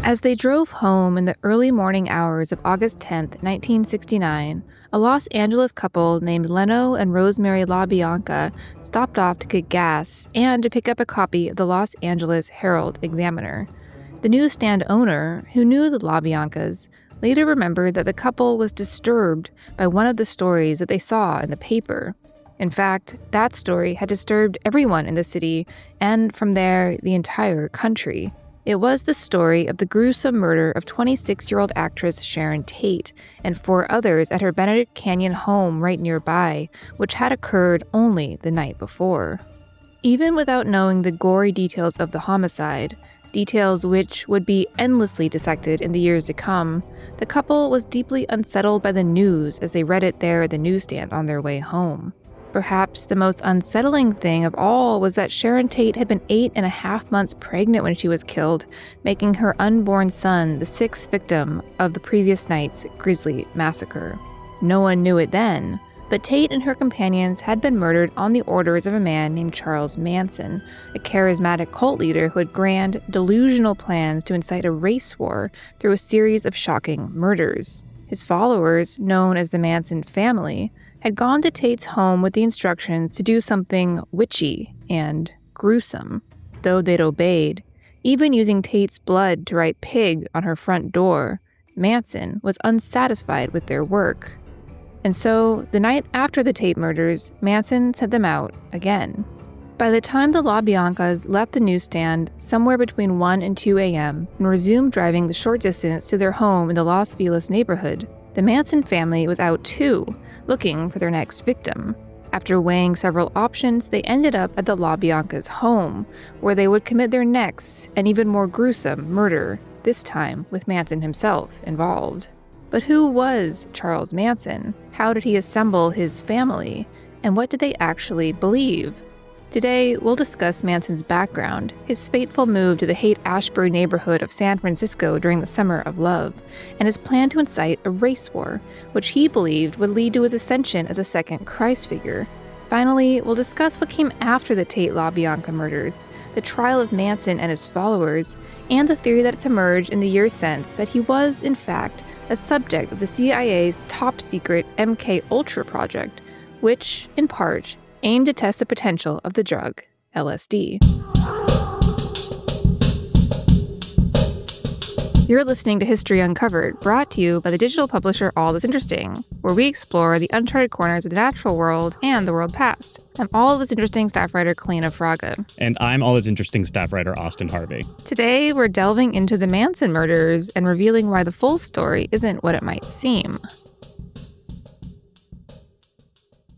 As they drove home in the early morning hours of August 10th, 1969, a Los Angeles couple named Leno and Rosemary LaBianca stopped off to get gas and to pick up a copy of the Los Angeles Herald-Examiner. The newsstand owner, who knew the LaBiancas, later remembered that the couple was disturbed by one of the stories that they saw in the paper. In fact, that story had disturbed everyone in the city and, from there, the entire country. It was the story of the gruesome murder of 26-year-old actress Sharon Tate and 4 others at her Benedict Canyon home right nearby, which had occurred only the night before. Even without knowing the gory details of the homicide, details which would be endlessly dissected in the years to come, the couple was deeply unsettled by the news as they read it there at the newsstand on their way home. Perhaps the most unsettling thing of all was that Sharon Tate had been 8.5 months pregnant when she was killed, making her unborn son the 6th victim of the previous night's grisly massacre. No one knew it then, but Tate and her companions had been murdered on the orders of a man named Charles Manson, a charismatic cult leader who had grand, delusional plans to incite a race war through a series of shocking murders. His followers, known as the Manson family, had gone to Tate's home with the instructions to do something witchy and gruesome. Though they'd obeyed, even using Tate's blood to write pig on her front door, Manson was unsatisfied with their work. And so, the night after the Tate murders, Manson sent them out again. By the time the LaBiancas left the newsstand somewhere between 1 and 2 a.m. and resumed driving the short distance to their home in the Los Feliz neighborhood, the Manson family was out too, looking for their next victim. After weighing several options, they ended up at the LaBiancas' home, where they would commit their next and even more gruesome murder, this time with Manson himself involved. But who was Charles Manson? How did he assemble his family? And what did they actually believe? Today, we'll discuss Manson's background, his fateful move to the Haight-Ashbury neighborhood of San Francisco during the Summer of Love, and his plan to incite a race war, which he believed would lead to his ascension as a second Christ figure. Finally, we'll discuss what came after the Tate LaBianca murders, the trial of Manson and his followers, and the theory that it's emerged in the years since that he was, in fact, a subject of the CIA's top-secret MK-Ultra project, which, in part, aimed to test the potential of the drug LSD. You're listening to History Uncovered, brought to you by the digital publisher All That's Interesting, where we explore the uncharted corners of the natural world and the world past. I'm All That's Interesting staff writer Kalina Fraga. And I'm All That's Interesting staff writer Austin Harvey. Today, we're delving into the Manson murders and revealing why the full story isn't what it might seem.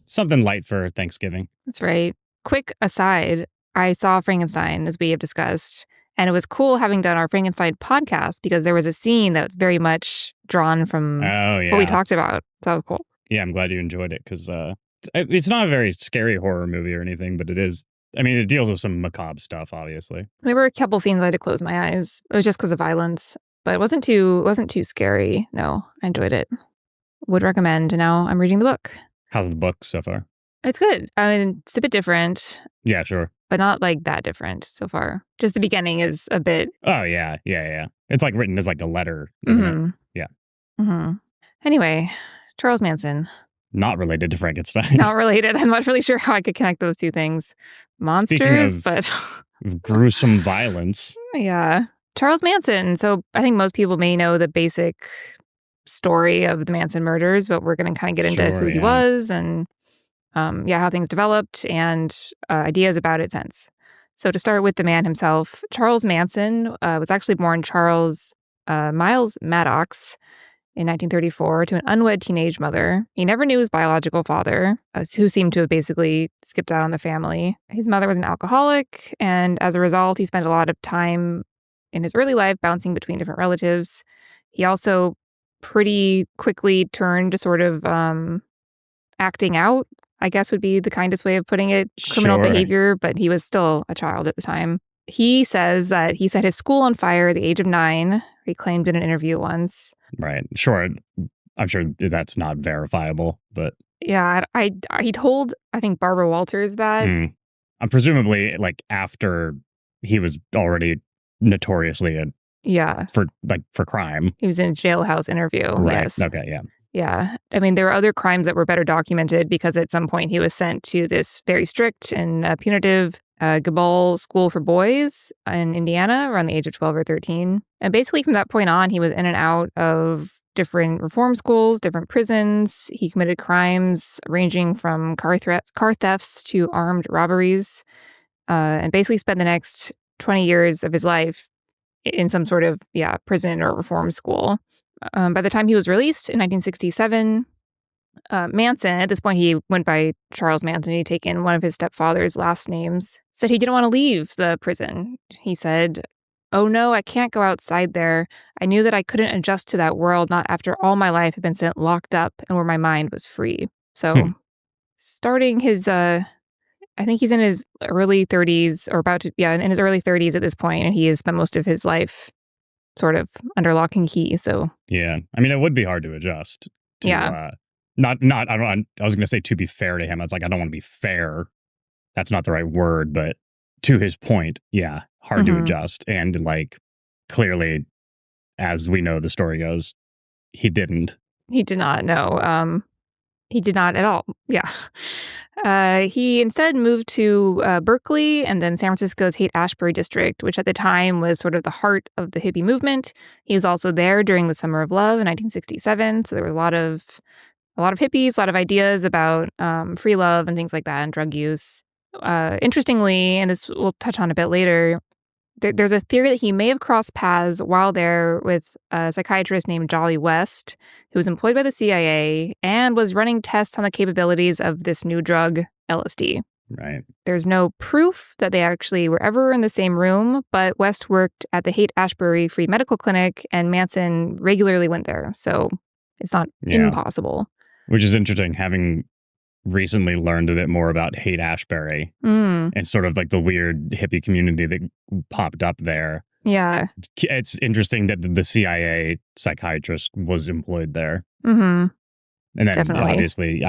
Something light for Thanksgiving. That's right. Quick aside, I saw Frankenstein, as we have discussed, and it was cool having done our Frankenstein podcast because there was a scene that was very much drawn from what we talked about. So that was cool. Yeah, I'm glad you enjoyed it because it's not a very scary horror movie or anything, but it is. I mean, it deals with some macabre stuff, obviously. There were a couple scenes I had to close my eyes. It was just because of violence, but it wasn't too scary. No, I enjoyed it. Would recommend. Now I'm reading the book. How's the book so far? It's good. I mean, it's a bit different. Yeah, sure. But not like that different so far. Just the beginning is a bit... Oh, yeah. It's like written as like a letter, isn't it? Yeah. Mm-hmm. Anyway, Charles Manson. Not related to Frankenstein. Not related. I'm not really sure how I could connect those two things. Monsters, but... gruesome violence. Yeah. Charles Manson. So I think most people may know the basic story of the Manson murders, but we're going to kind of get into who he was and how things developed and ideas about it since. So to start with the man himself, Charles Manson was actually born Charles Miles Maddox in 1934 to an unwed teenage mother. He never knew his biological father, who seemed to have basically skipped out on the family. His mother was an alcoholic, and as a result, he spent a lot of time in his early life bouncing between different relatives. He also pretty quickly turned to sort of acting out, I guess would be the kindest way of putting it, criminal behavior, but he was still a child at the time. He says that he set his school on fire at the age of 9, he claimed in an interview once. Right. Sure. I'm sure that's not verifiable, but... Yeah, he told, I think, Barbara Walters that. I'm presumably, like, after he was already notoriously a Yeah. for crime. He was in a jailhouse interview. Right. Yes. Okay. Yeah. Yeah. I mean, there were other crimes that were better documented because at some point he was sent to this very strict and punitive Gabal school for boys in Indiana around the age of 12 or 13. And basically from that point on, he was in and out of different reform schools, different prisons. He committed crimes ranging from car thefts to armed robberies, and basically spent the next 20 years of his life in some sort of, prison or reform school. By the time he was released in 1967, Manson, at this point he went by Charles Manson, he'd taken one of his stepfather's last names, said he didn't want to leave the prison. He said, "Oh no, I can't go outside there. I knew that I couldn't adjust to that world, not after all my life had been spent locked up and where my mind was free." So, starting his, I think he's in his early 30s or about to, in his early 30s at this point, and he has spent most of his life sort of under lock and key. So, Yeah. I mean, it would be hard to adjust to, yeah. I was going to say to be fair to him. It's like, I don't want to be fair. That's not the right word, but to his point, yeah, hard to Mhm. adjust. And like, clearly, as we know, the story goes, he didn't. He did not know. He did not at all. Yeah. He instead moved to Berkeley and then San Francisco's Haight-Ashbury district, which at the time was sort of the heart of the hippie movement. He was also there during the Summer of Love in 1967. So there were a lot of hippies, a lot of ideas about free love and things like that, and drug use. Interestingly, and this we'll touch on a bit later, there's a theory that he may have crossed paths while there with a psychiatrist named Jolly West, who was employed by the CIA and was running tests on the capabilities of this new drug, LSD. Right. There's no proof that they actually were ever in the same room, but West worked at the Haight-Ashbury Free Medical Clinic, and Manson regularly went there, so it's not impossible. Which is interesting, having recently learned a bit more about Haight-Ashbury and sort of like the weird hippie community that popped up there. Yeah. It's interesting that the CIA psychiatrist was employed there. Mm-hmm. And then Definitely. obviously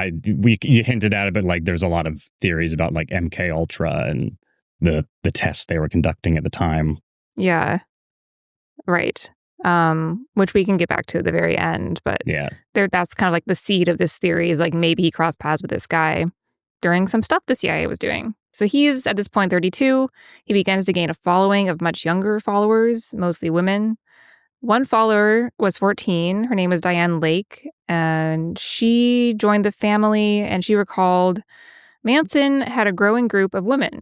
you hinted at it, but like there's a lot of theories about like MK Ultra and the tests they were conducting at the time. Yeah. Right. Which we can get back to at the very end, but Yeah. that's kind of like the seed of this theory is like maybe he crossed paths with this guy during some stuff the CIA was doing. So he's at this point 32. He begins to gain a following of much younger followers, mostly women. One follower was 14. Her name was Diane Lake, and she joined the family, and she recalled, "Manson had a growing group of women.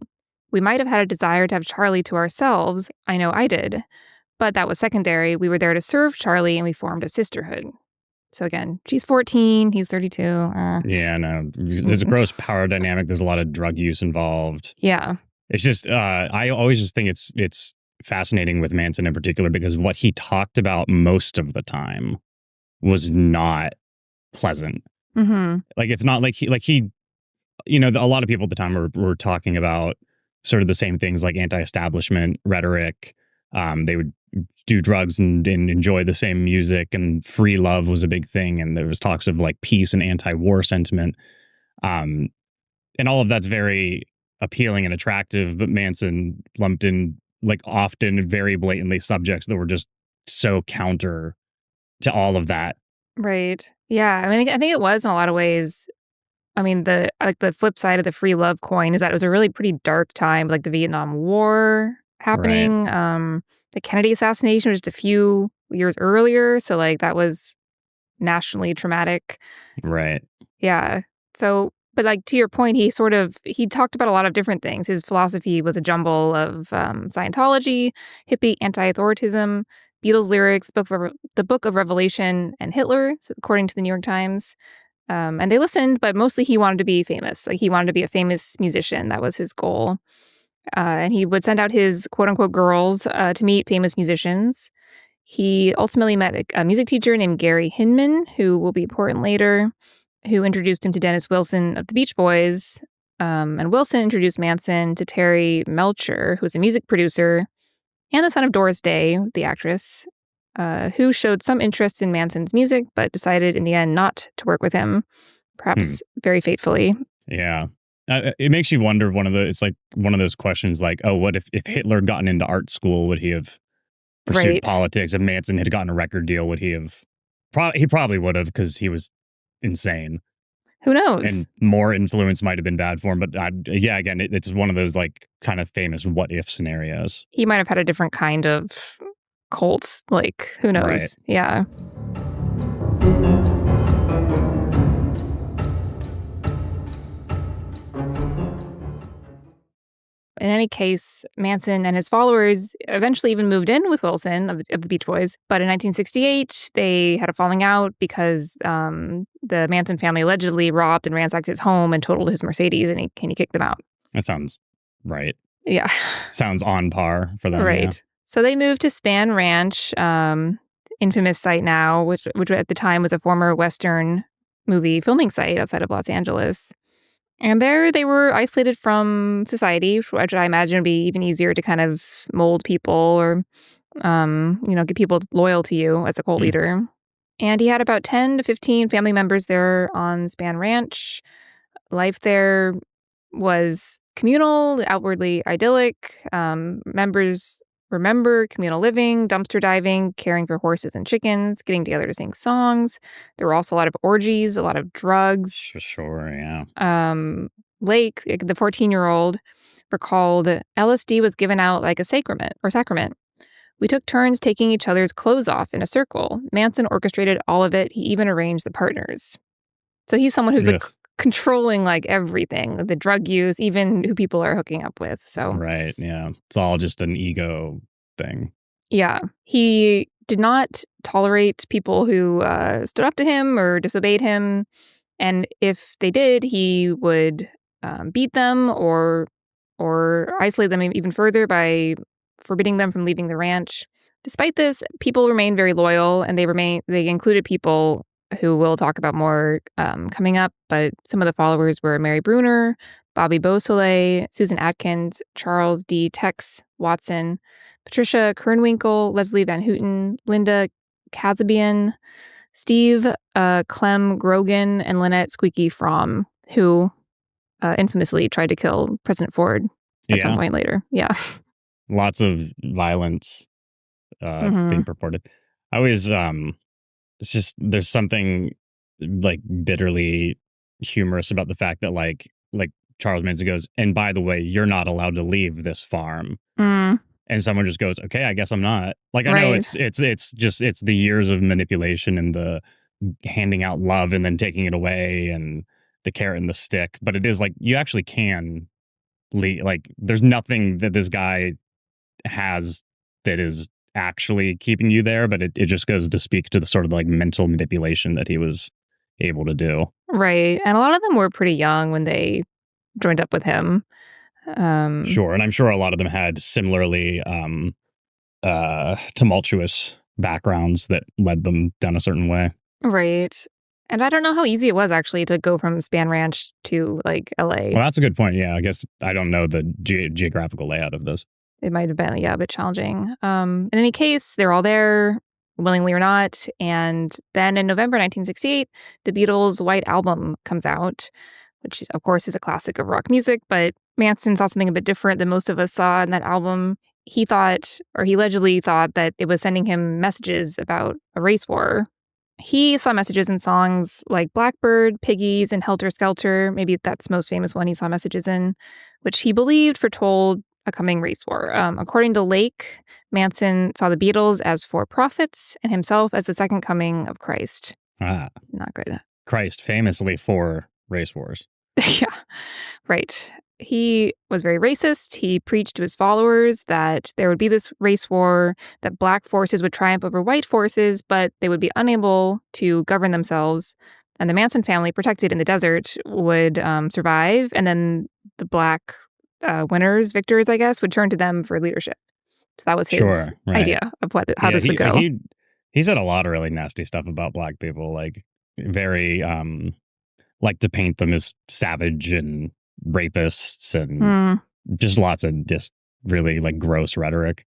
We might have had a desire to have Charlie to ourselves. I know I did. But that was secondary. We were there to serve Charlie, and we formed a sisterhood." So again, she's 14, he's 32. Yeah, no. There's a gross power dynamic. There's a lot of drug use involved. Yeah. It's just I always just think it's fascinating with Manson in particular because what he talked about most of the time was not pleasant. Mm-hmm. Like it's not like he a lot of people at the time were talking about sort of the same things like anti-establishment rhetoric. They would do drugs and enjoy the same music, and free love was a big thing. And there was talks of like peace and anti-war sentiment. And all of that's very appealing and attractive, but Manson lumped in like often very blatantly subjects that were just so counter to all of that. Right. Yeah. I mean, I think it was in a lot of ways. I mean, the flip side of the free love coin is that it was a really pretty dark time, like the Vietnam War happening. Right. The Kennedy assassination was just a few years earlier. So like that was nationally traumatic. Right. Yeah. So, but like to your point, he talked about a lot of different things. His philosophy was a jumble of Scientology, hippie anti-authoritism, Beatles lyrics, the Book of Revelation, and Hitler, according to the New York Times. And they listened, but mostly he wanted to be famous. Like he wanted to be a famous musician. That was his goal. And he would send out his quote-unquote girls to meet famous musicians. He ultimately met a music teacher named Gary Hinman, who will be important later, who introduced him to Dennis Wilson of the Beach Boys. And Wilson introduced Manson to Terry Melcher, who was a music producer and the son of Doris Day, the actress, who showed some interest in Manson's music, but decided in the end not to work with him, perhaps very fatefully. Yeah. It makes you wonder it's like one of those questions like, oh, what if Hitler gotten into art school, would he have pursued Right. politics. If Manson had gotten a record deal, would he have? He probably would have, because he was insane, Who knows? and more influence might have been bad for him. But yeah, again, it's one of those like kind of famous what if scenarios. He might have had a different kind of cult. Like, who Right. knows? Yeah. In any case, Manson and his followers eventually even moved in with Wilson of the Beach Boys. But in 1968, they had a falling out because the Manson family allegedly robbed and ransacked his home and totaled his Mercedes, and he kicked them out. That sounds right. Yeah. Sounds on par for them. Right. Yeah. So they moved to Span Ranch, infamous site now, which at the time was a former Western movie filming site outside of Los Angeles. And there they were isolated from society, which I imagine would be even easier to kind of mold people or, get people loyal to you as a cult leader. And he had about 10 to 15 family members there on Span Ranch. Life there was communal, outwardly idyllic. Members remember communal living, dumpster diving, caring for horses and chickens, getting together to sing songs. There were also a lot of orgies, a lot of drugs. Sure, yeah. Lake, the 14-year-old, recalled LSD was given out like a sacrament. We took turns taking each other's clothes off in a circle. Manson orchestrated all of it. He even arranged the partners. So he's someone who's like controlling like everything, the drug use, even who people are hooking up with. So right, yeah, it's all just an ego thing. Yeah, he did not tolerate people who stood up to him or disobeyed him, and if they did, he would beat them or isolate them even further by forbidding them from leaving the ranch. Despite this, people remained very loyal, and they included people who we'll talk about more coming up, but some of the followers were Mary Bruner, Bobby Beausoleil, Susan Atkins, Charles D. Tex Watson, Patricia Kernwinkle, Leslie Van Houten, Linda Kazabian, Steve Clem Grogan, and Lynette Squeaky Fromm, who infamously tried to kill President Ford at some point later. Yeah. Lots of violence being purported. I always, it's just, there's something like bitterly humorous about the fact that like Charles Manson goes, and by the way, you're not allowed to leave this farm. And someone just goes, okay, I guess I'm not. Like, I know it's the years of manipulation and the handing out love and then taking it away and the carrot and the stick. But it is like, you actually can leave. Like, there's nothing that this guy has that is actually keeping you there, but it just goes to speak to the sort of like mental manipulation that he was able to do. Right. And a lot of them were pretty young when they joined up with him. Sure. And I'm sure a lot of them had similarly tumultuous backgrounds that led them down a certain way. Right. And I don't know how easy it was actually to go from Span Ranch to like LA. Well, that's a good point. Yeah, I guess I don't know the geographical layout of this. It might have been, a bit challenging. In any case, they're all there, willingly or not. And then in November 1968, the Beatles' White Album comes out, which of course is a classic of rock music, but Manson saw something a bit different than most of us saw in that album. He allegedly thought that it was sending him messages about a race war. He saw messages in songs like Blackbird, Piggies, and Helter Skelter. Maybe that's most famous one he saw messages in, which he believed foretold a coming race war. According to Lake, Manson saw the Beatles as four prophets and himself as the second coming of Christ. Not good. Christ, famously for race wars. Yeah, right. He was very racist. He preached to his followers that there would be this race war, that black forces would triumph over white forces, but they would be unable to govern themselves. And the Manson family, protected in the desert, would survive. And then the black victors, I guess, would turn to them for leadership. So that was his idea of how this would go. He said a lot of really nasty stuff about black people, like very like to paint them as savage and rapists and just lots of just really like gross rhetoric.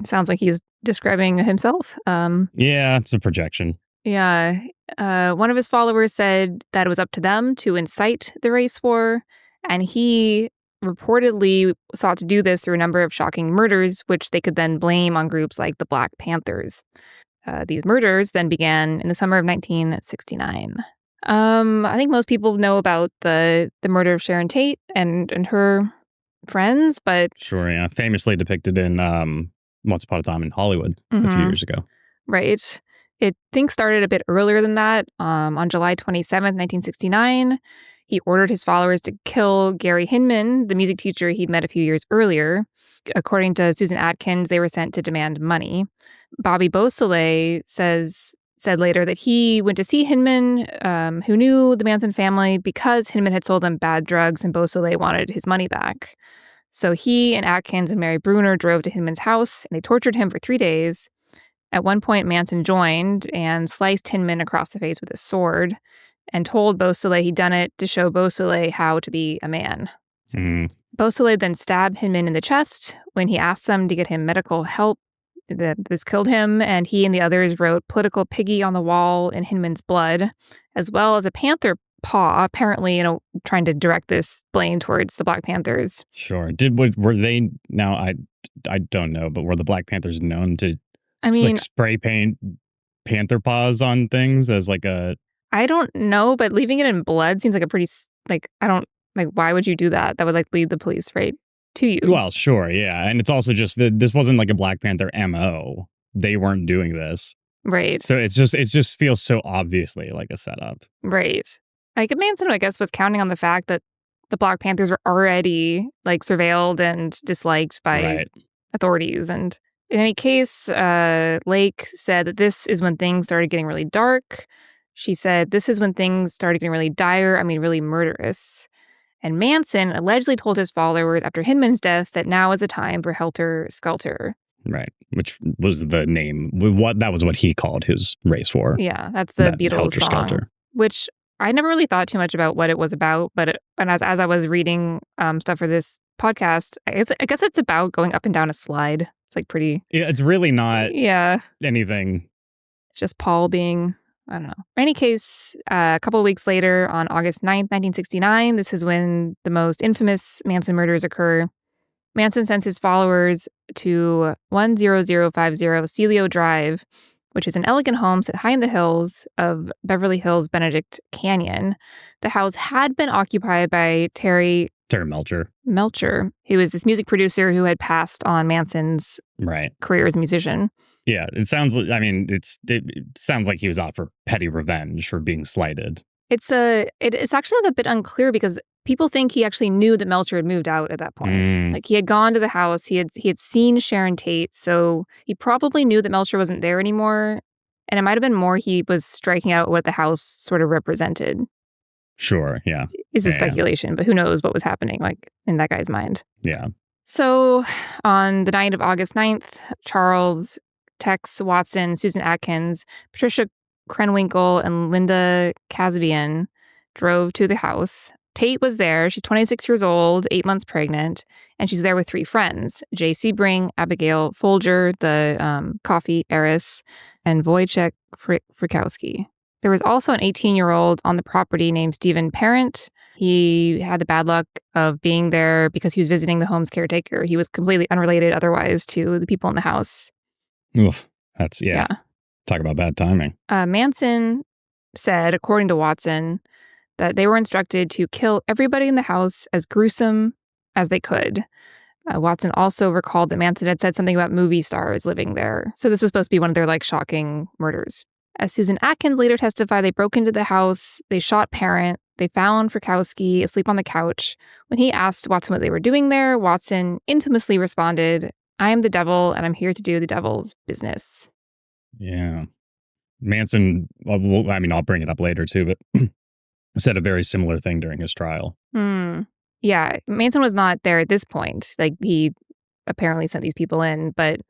Sounds like he's describing himself. Yeah, it's a projection. Yeah. One of his followers said that it was up to them to incite the race war, and he reportedly sought to do this through a number of shocking murders, which they could then blame on groups like the Black Panthers. These murders then began in the summer of 1969. I think most people know about the murder of Sharon Tate and her friends, but Sure, yeah. Famously depicted in Once Upon a Time in Hollywood a few years ago. Right. Things started a bit earlier than that. On July 27th, 1969, he ordered his followers to kill Gary Hinman, the music teacher he'd met a few years earlier. According to Susan Atkins, they were sent to demand money. Bobby Beausoleil said later that he went to see Hinman, who knew the Manson family, because Hinman had sold them bad drugs and Beausoleil wanted his money back. So he and Atkins and Mary Bruner drove to Hinman's house, and they tortured him for 3 days. At one point, Manson joined and sliced Hinman across the face with a sword and told Beausoleil he'd done it to show Beausoleil how to be a man. Beausoleil then stabbed Hinman in the chest. When he asked them to get him medical help, this killed him, and he and the others wrote "Political Piggy" on the wall in Hinman's blood, as well as a panther paw, apparently, trying to direct this blame towards the Black Panthers. Sure. Were they, now I don't know, but were the Black Panthers known to spray paint panther paws on things as like a... I don't know, but leaving it in blood seems like a pretty, why would you do that? That would lead the police right to you. Well, sure, yeah. And it's also just that this wasn't like a Black Panther MO. They weren't doing this. Right. So it just feels so obviously like a setup. Right. Manson, I guess, was counting on the fact that the Black Panthers were already surveilled and disliked by authorities. And in any case, Lake said that this is when things started getting really dark. She said, this is when things started getting really dire, really murderous. And Manson allegedly told his followers after Hinman's death that now is a time for Helter Skelter. Right, which was the name. That was what he called his race war. Yeah, that's the Beatles Helter song, Skelter. Which I never really thought too much about what it was about. But as I was reading stuff for this podcast, I guess it's about going up and down a slide. It's pretty... Yeah, it's really not anything. It's just Paul being... I don't know. In any case, a couple of weeks later, on August 9th, 1969, this is when the most infamous Manson murders occur. Manson sends his followers to 10050 Celio Drive, which is an elegant home set high in the hills of Beverly Hills Benedict Canyon. The house had been occupied by Terry Melcher, who was this music producer who had passed on Manson's career as a musician. Yeah, it sounds like he was out for petty revenge for being slighted. It's actually a bit unclear because people think he actually knew that Melcher had moved out at that point. He had gone to the house, he had seen Sharon Tate, so he probably knew that Melcher wasn't there anymore. And it might have been more he was striking out what the house sort of represented. Sure, yeah. Is the speculation, but who knows what was happening in that guy's mind. Yeah. So on the night of August 9th, Charles, Tex Watson, Susan Atkins, Patricia Krenwinkel, and Linda Kasabian drove to the house. Tate was there. She's 26 years old, 8 months pregnant, and she's there with 3 friends, Jay Sebring, Abigail Folger, the coffee heiress, and Wojciech Frykowski. There was also an 18-year-old on the property named Stephen Parent. He had the bad luck of being there because he was visiting the home's caretaker. He was completely unrelated otherwise to the people in the house. Oof. That's, yeah. Talk about bad timing. Manson said, according to Watson, that they were instructed to kill everybody in the house as gruesome as they could. Watson also recalled that Manson had said something about movie stars living there. So this was supposed to be one of their shocking murders. As Susan Atkins later testified, they broke into the house, they shot Parent, they found Frykowski asleep on the couch. When he asked Watson what they were doing there, Watson infamously responded, "I am the devil and I'm here to do the devil's business." Yeah. Manson, I'll bring it up later too, but said a very similar thing during his trial. Yeah, Manson was not there at this point. He apparently sent these people in, but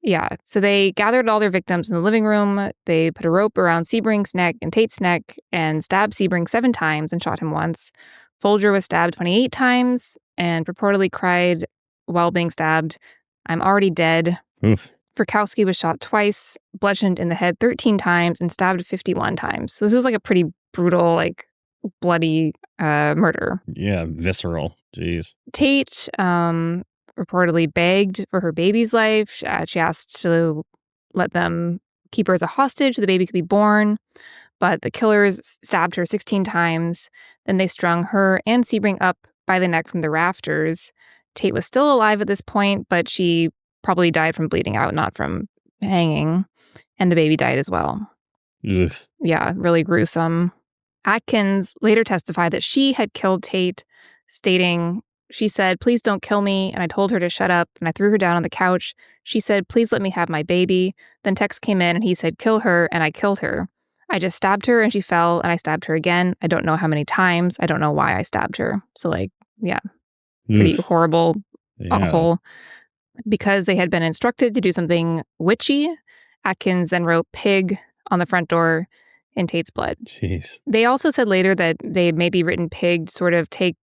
yeah. So they gathered all their victims in the living room. They put a rope around Sebring's neck and Tate's neck and stabbed Sebring 7 times and shot him once. Folger was stabbed 28 times and purportedly cried while being stabbed, "I'm already dead." Oof. Frykowski was shot twice, bludgeoned in the head 13 times, and stabbed 51 times. So this was a pretty brutal, bloody murder. Yeah, visceral. Jeez. Tate reportedly begged for her baby's life. She asked to let them keep her as a hostage so the baby could be born. But the killers stabbed her 16 times. Then they strung her and Sebring up by the neck from the rafters. Tate was still alive at this point, but she probably died from bleeding out, not from hanging. And the baby died as well. Ugh. Yeah, really gruesome. Atkins later testified that she had killed Tate, stating, she said, "Please don't kill me." And I told her to shut up, and I threw her down on the couch. She said, "Please let me have my baby." Then Tex came in and he said, "Kill her," and I killed her. I just stabbed her and she fell, and I stabbed her again. I don't know how many times. I don't know why I stabbed her. So, yeah, pretty Oof. horrible, Yeah. awful. Because they had been instructed to do something witchy, Atkins then wrote "pig" on the front door in Tate's blood. Jeez. They also said later that they had maybe written "pig" to sort of take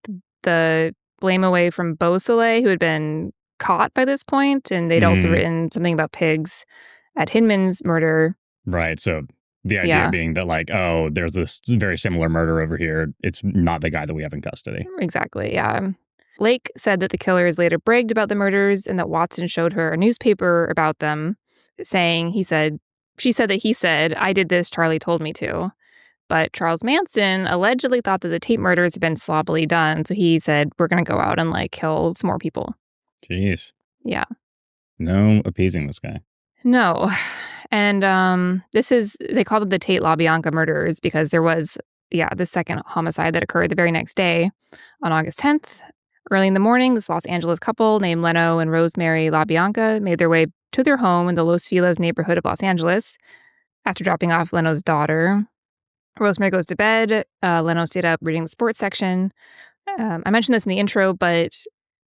the blame away from Beausoleil, who had been caught by this point, and they'd also written something about pigs at Hinman's murder. Right. So the idea being that, like, oh, there's this very similar murder over here. It's not the guy that we have in custody. Exactly, yeah. Lake said that the killers later bragged about the murders and that Watson showed her a newspaper about them, saying she said that he said, "I did this, Charlie told me to." But Charles Manson allegedly thought that the Tate murders had been sloppily done, so he said, "We're going to go out and, kill some more people." Jeez. Yeah. No appeasing this guy. No. And they called it the Tate LaBianca murders because there was, the second homicide that occurred the very next day on August 10th. Early in the morning, this Los Angeles couple named Leno and Rosemary LaBianca made their way to their home in the Los Feliz neighborhood of Los Angeles after dropping off Leno's daughter. Rosemary goes to bed. Leno stayed up reading the sports section. I mentioned this in the intro, but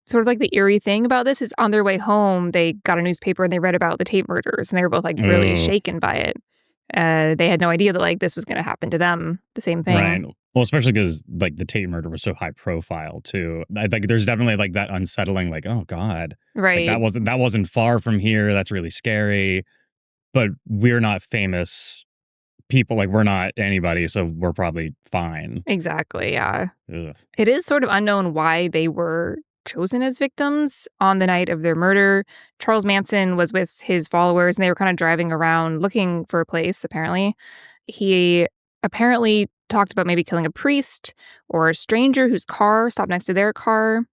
sort of like the eerie thing about this is on their way home, they got a newspaper and they read about the Tate murders, and they were both really shaken by it. They had no idea that this was going to happen to them, the same thing. Right. Well, especially because the Tate murder was so high profile too. There's definitely that unsettling, oh God, right? That wasn't far from here. That's really scary. But we're not famous people. We're not anybody, so we're probably fine. Exactly. Yeah. Ugh. It is sort of unknown why they were chosen as victims on the night of their murder. Charles Manson was with his followers and they were kind of driving around looking for a place, apparently. He apparently talked about maybe killing a priest or a stranger whose car stopped next to their car.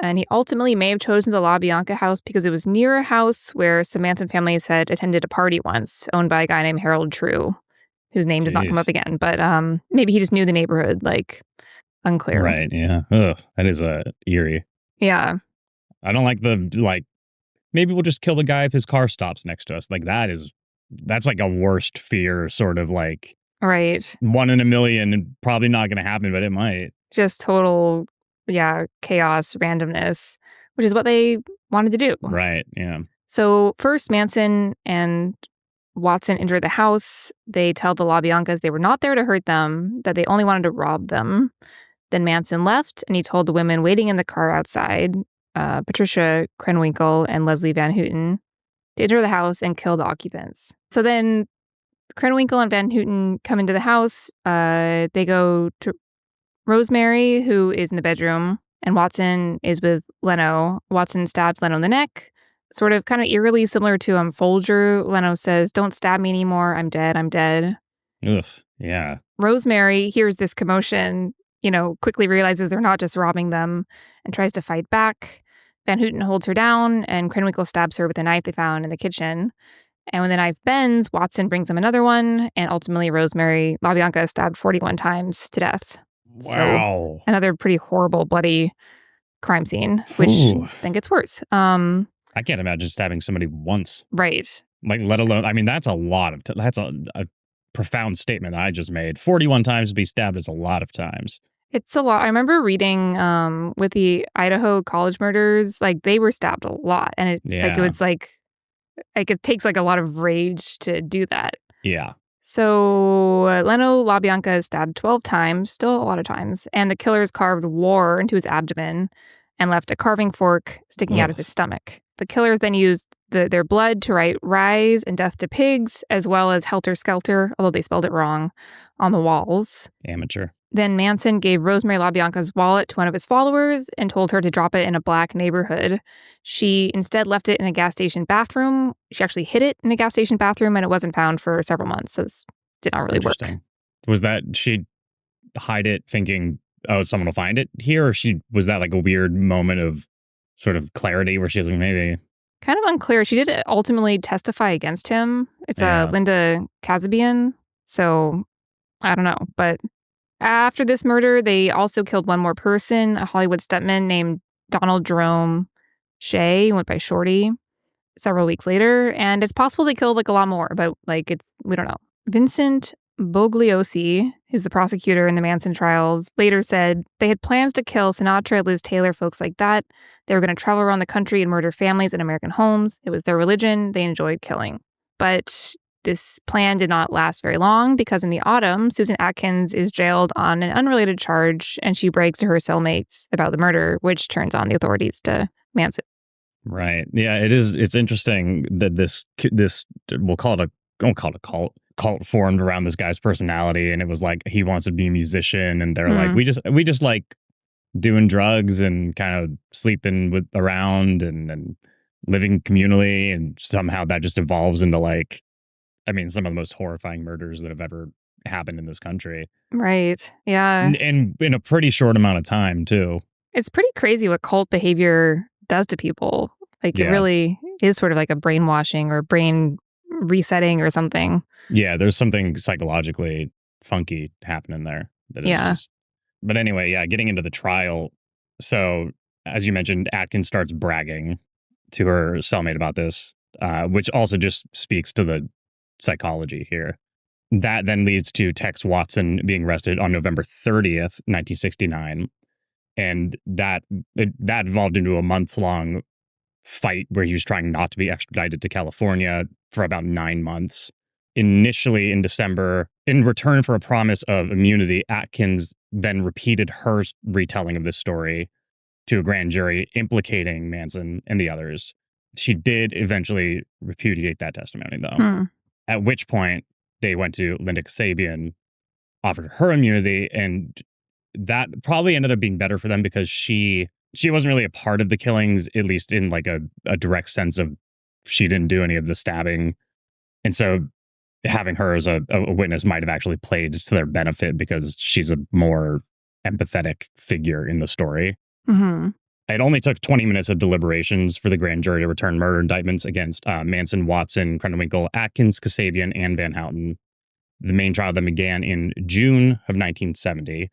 And he ultimately may have chosen the LaBianca house because it was near a house where some Manson families had attended a party once, owned by a guy named Harold True, whose name does not come up again. But maybe he just knew the neighborhood, unclear. Right, yeah. Ugh, that is eerie. Yeah. I don't like maybe we'll just kill the guy if his car stops next to us. That's a worst fear, sort of right. 1 in a million, and probably not going to happen, but it might. Just total, chaos, randomness, which is what they wanted to do. Right, yeah. So first, Manson and Watson enter the house. They tell the LaBiancas they were not there to hurt them, that they only wanted to rob them. Then Manson left, and he told the women waiting in the car outside, Patricia Krenwinkel and Leslie Van Houten, to enter the house and kill the occupants. So then Krenwinkel and Van Houten come into the house. They go to Rosemary, who is in the bedroom, and Watson is with Leno. Watson stabs Leno in the neck, sort of kind of eerily similar to Folger. Leno says, "Don't stab me anymore. I'm dead. I'm dead." Ugh, yeah. Rosemary hears this commotion, quickly realizes they're not just robbing them and tries to fight back. Van Houten holds her down and Krenwinkel stabs her with a knife they found in the kitchen. And when the knife bends, Watson brings them another one, and ultimately Rosemary LaBianca is stabbed 41 times to death. Wow. So, another pretty horrible, bloody crime scene, which then gets worse. I can't imagine stabbing somebody once. Right. Let alone, that's a lot of, that's a profound statement that I just made. 41 times to be stabbed is a lot of times. It's a lot. I remember reading with the Idaho college murders, they were stabbed a lot. And it it takes a lot of rage to do that. Yeah. So Leno LaBianca is stabbed 12 times, still a lot of times, and the killers carved war into his abdomen and left a carving fork sticking out of his stomach. The killers then used their blood to write "Rise" and "Death to Pigs," as well as "Helter Skelter," although they spelled it wrong, on the walls. Amateur. Then Manson gave Rosemary LaBianca's wallet to one of his followers and told her to drop it in a black neighborhood. She instead left it in a gas station bathroom. She actually hid it in a gas station bathroom, and it wasn't found for several months. So this did not really work. Interesting. Was that she'd hide it thinking, oh, someone will find it here? Or was that like a weird moment of sort of clarity where she was like, maybe? Kind of unclear. She did ultimately testify against him. It's Linda Kasabian. So I don't know. But after this murder, they also killed one more person, a Hollywood stuntman named Donald Jerome Shea, who went by Shorty, several weeks later. And it's possible they killed like a lot more, but we don't know. Vincent Bugliosi, who's the prosecutor in the Manson trials, later said they had plans to kill Sinatra, Liz Taylor, folks like that. They were going to travel around the country and murder families in American homes. It was their religion. They enjoyed killing. But this plan did not last very long because in the autumn, Susan Atkins is jailed on an unrelated charge and she brags to her cellmates about the murder, which turns on the authorities to Manson. Right. Yeah, it is. It's interesting that this we'll call it a cult formed around this guy's personality, and it was like he wants to be a musician, and they're like, we just like doing drugs and kind of sleeping around and living communally, and somehow that just evolves into like, I mean, some of the most horrifying murders that have ever happened in this country. Right. Yeah. And in a pretty short amount of time too. It's pretty crazy what cult behavior does to people. Like it really is sort of like a brainwashing or brain resetting or something. Yeah, there's something psychologically funky happening there. But anyway, getting into the trial. So, as you mentioned, Atkins starts bragging to her cellmate about this, which also just speaks to the psychology here. That then leads to Tex Watson being arrested on November 30th, 1969. And that evolved into a months-long fight where he was trying not to be extradited to California for about 9 months. Initially in December, in return for a promise of immunity, Atkins then repeated her retelling of this story to a grand jury implicating Manson and the others. She did eventually repudiate that testimony, though. At which point, they went to Linda Kasabian, offered her immunity, and that probably ended up being better for them because she wasn't really a part of the killings, at least in like a direct sense of she didn't do any of the stabbing. And so having her as a witness might have actually played to their benefit because she's a more empathetic figure in the story. It only took 20 minutes of deliberations for the grand jury to return murder indictments against Manson, Watson, Krenwinkel, Atkins, Kasabian, and Van Houten. The main trial then began in June of 1970.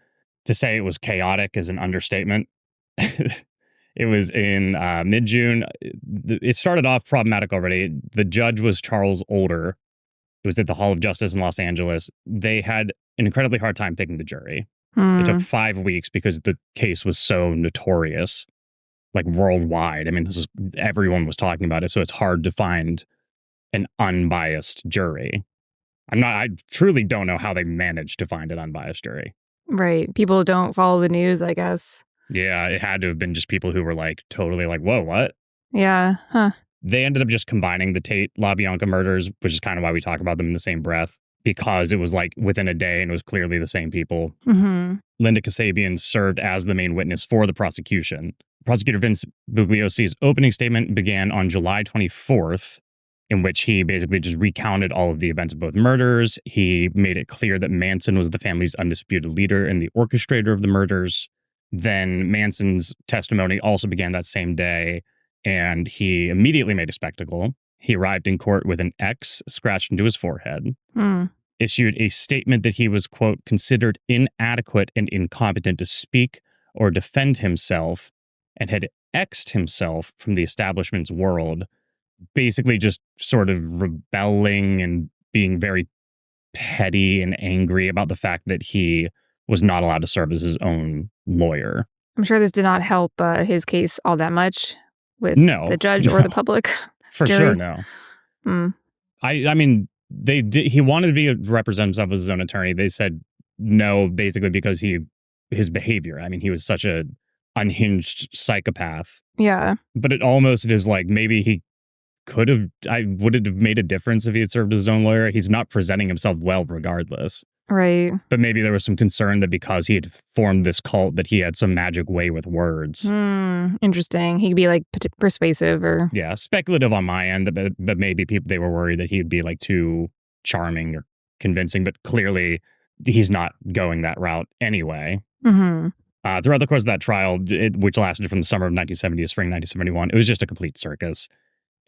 To say it was chaotic is an understatement. It was in mid-June. It started off problematic already. The judge was Charles Older. It was at the Hall of Justice in Los Angeles. They had an incredibly hard time picking the jury. It took 5 weeks because the case was so notorious, like worldwide. I mean, everyone was talking about it, so it's hard to find an unbiased jury. I truly don't know how they managed to find an unbiased jury. Right. People don't follow the news, I guess. Yeah, it had to have been just people who were like totally like, whoa, what? Yeah. Huh. They ended up just combining the Tate LaBianca murders, which is kind of why we talk about them in the same breath, because it was like within a day and it was clearly the same people. Linda Kasabian served as the main witness for the prosecution. Prosecutor Vince Bugliosi's opening statement began on July 24th, in which he basically just recounted all of the events of both murders. He made it clear that Manson was the family's undisputed leader and the orchestrator of the murders. Then Manson's testimony also began that same day, and he immediately made a spectacle. He arrived in court with an X scratched into his forehead, issued a statement that he was, quote, considered inadequate and incompetent to speak or defend himself, and had X'd himself from the establishment's world, basically just sort of rebelling and being very petty and angry about the fact that he was not allowed to serve as his own lawyer. I'm sure this did not help his case all that much with the judge or the public. For sure, no. I mean, he wanted to represent himself as his own attorney. They said no, basically because his behavior. I mean, he was such a unhinged psychopath. Yeah. But it almost is like maybe he would it have made a difference if he had served as his own lawyer? He's not presenting himself well regardless. Right. But maybe there was some concern that because he had formed this cult that he had some magic way with words. Interesting. He could be like persuasive or. Yeah, speculative on my end, but maybe they were worried that he'd be like too charming or convincing, but clearly he's not going that route anyway. Mm-hmm. Throughout the course of that trial, which lasted from the summer of 1970 to spring 1971, it was just a complete circus.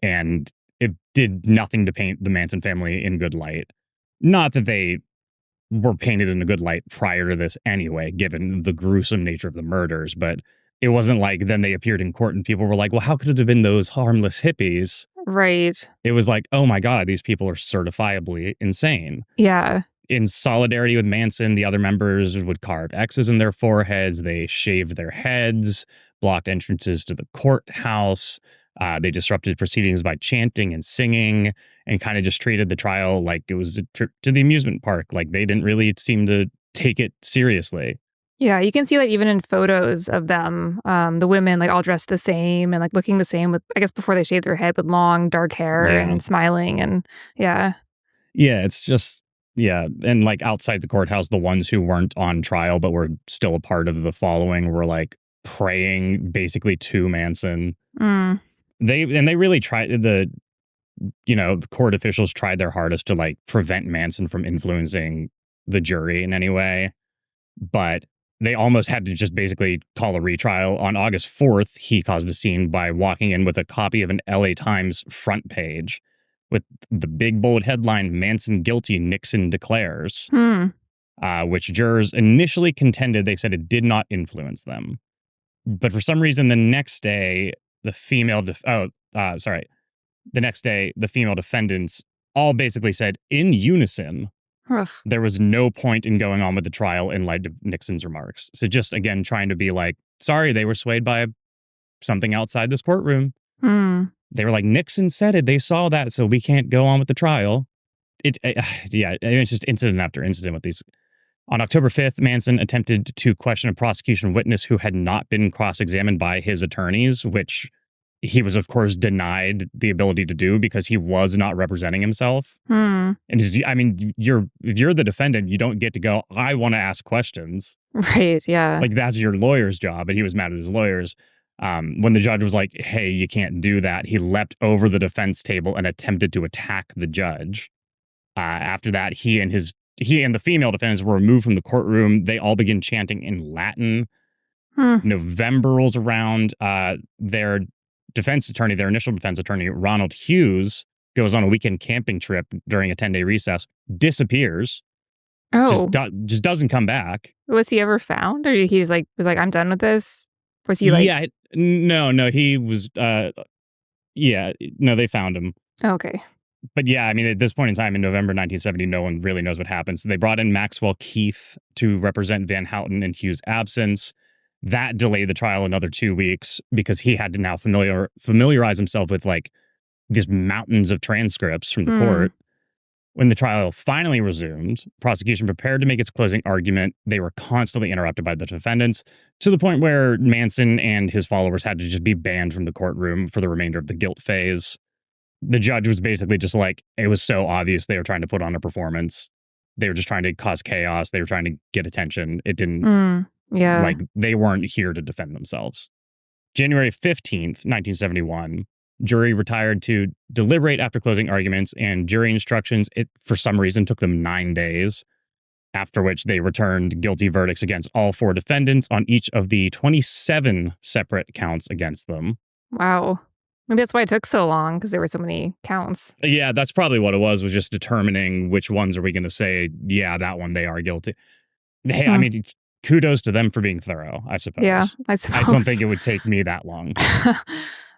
And it did nothing to paint the Manson family in good light. Not that they were painted in a good light prior to this anyway, given the gruesome nature of the murders, but it wasn't like then they appeared in court and people were like, well, how could it have been those harmless hippies? Right. It was like, oh my God, these people are certifiably insane. Yeah. In solidarity with Manson, the other members would carve X's in their foreheads. They shaved their heads, blocked entrances to the courthouse. They disrupted proceedings by chanting and singing, and kind of just treated the trial like it was a trip to the amusement park. Like they didn't really seem to take it seriously. Yeah, you can see like even in photos of them, the women like all dressed the same and like looking the same with, I guess, before they shaved their head with long dark hair Yeah. and smiling and yeah. Yeah, it's just, yeah. And like outside the courthouse, the ones who weren't on trial but were still a part of the following were like praying basically to Manson. Mm. They really tried, the court officials tried their hardest to like prevent Manson from influencing the jury in any way, but they almost had to just basically call a retrial. On August 4th, he caused a scene by walking in with a copy of an LA Times front page with the big bold headline, Manson guilty, Nixon declares, which jurors initially contended they said it did not influence them. But for some reason, the next day, the female defendants all basically said in unison Ugh. there was no point in going on with the trial in light of Nixon's remarks. So just again trying to be like, sorry, they were swayed by something outside this courtroom. They were like, Nixon said it. They saw that, so we can't go on with the trial. It's just incident after incident with these. On October 5th, Manson attempted to question a prosecution witness who had not been cross-examined by his attorneys, which he was, of course, denied the ability to do because he was not representing himself. And if you're the defendant, you don't get to go, I want to ask questions. Right, yeah. Like, that's your lawyer's job. And he was mad at his lawyers. When the judge was like, hey, you can't do that, he leapt over the defense table and attempted to attack the judge. After that, he and the female defendants were removed from the courtroom. They all began chanting in Latin. November rolls around. Their initial defense attorney, Ronald Hughes, goes on a weekend camping trip during a 10-day recess, disappears, just doesn't come back. Was he ever found? Or was like, I'm done with this? Was he like... Yeah, no, he was, they found him. Okay. But yeah, I mean, at this point in time, in November 1970, no one really knows what happened. So they brought in Maxwell Keith to represent Van Houten in Hughes' absence. That delayed the trial another 2 weeks because he had to now familiarize himself with like these mountains of transcripts from the court. When the trial finally resumed, prosecution prepared to make its closing argument. They were constantly interrupted by the defendants to the point where Manson and his followers had to just be banned from the courtroom for the remainder of the guilt phase. The judge was basically just like, it was so obvious they were trying to put on a performance. They were just trying to cause chaos. They were trying to get attention. It didn't, like, they weren't here to defend themselves. January 15th, 1971, jury retired to deliberate after closing arguments and jury instructions. It, for some reason, took them 9 days, after which they returned guilty verdicts against all 4 defendants on each of the 27 separate counts against them. Wow. Maybe that's why it took so long, because there were so many counts. Yeah, that's probably what it was just determining which ones are we going to say, yeah, that one, they are guilty. Hey, I mean, kudos to them for being thorough, I suppose. Yeah, I suppose. I don't think it would take me that long.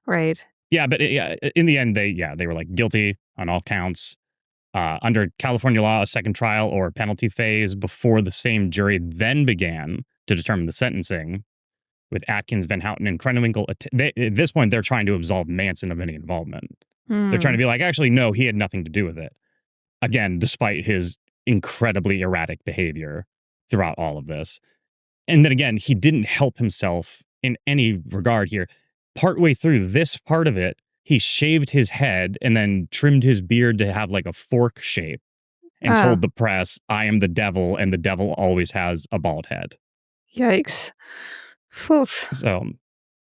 Right. Yeah, but in the end, they were like guilty on all counts. Under California law, a second trial or penalty phase before the same jury then began to determine the sentencing, with Atkins, Van Houten, and Krenwinkel. At this point, they're trying to absolve Manson of any involvement. They're trying to be like, actually, no, he had nothing to do with it. Again, despite his incredibly erratic behavior throughout all of this. And then again, he didn't help himself in any regard here. Partway through this part of it, he shaved his head and then trimmed his beard to have like a fork shape. and Oh, told the press, "I am the devil, and the devil always has a bald head." yikes. Oof. So,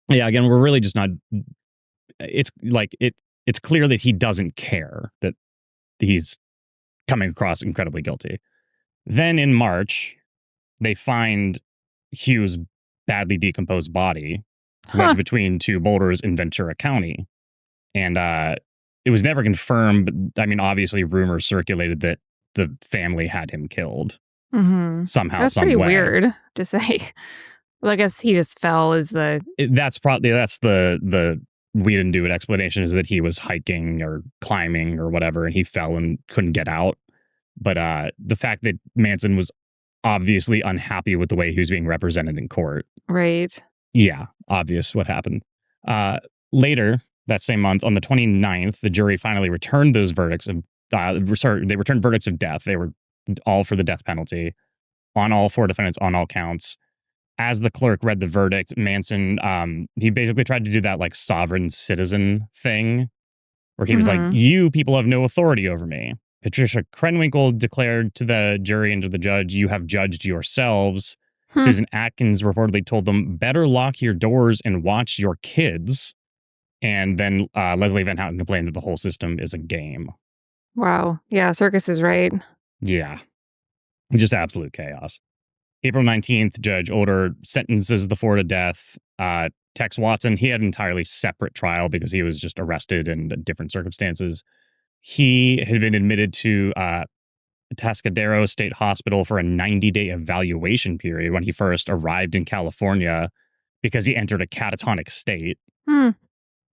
yeah, again, we're really just not. It's like It's clear that he doesn't care that he's coming across incredibly guilty. Then in March, they find Hugh's badly decomposed body Huh. wedged between two boulders in Ventura County. And it was never confirmed, but I mean, obviously, rumors circulated that the family had him killed Mm-hmm. somehow, That's some pretty way. weird to say. Well, I guess he just fell is the That's the we didn't do it explanation, is that he was hiking or climbing or whatever, and he fell and couldn't get out. But the fact that Manson was obviously unhappy with the way he was being represented in court. right. Yeah, obvious what happened. Uh, Later that same month, on the 29th, the jury finally returned those verdicts of, they returned verdicts of death. They were all for the death penalty on all four defendants on all counts. As the clerk read the verdict, Manson, he basically tried to do that like sovereign citizen thing where he was like, Mm-hmm. "You people have no authority over me." Patricia Krenwinkel declared to the jury and to the judge, "You have judged yourselves." Hmm. Susan Atkins reportedly told them, "Better lock your doors and watch your kids." And then Leslie Van Houten complained that the whole system is a game. Wow. Yeah, Circus is right. Yeah, just absolute chaos. April 19th, Judge Older sentences the four to death. Tex Watson, he had an entirely separate trial because he was just arrested in different circumstances. He had been admitted to Atascadero State Hospital for a 90-day evaluation period when he first arrived in California because he entered a catatonic state. Hmm.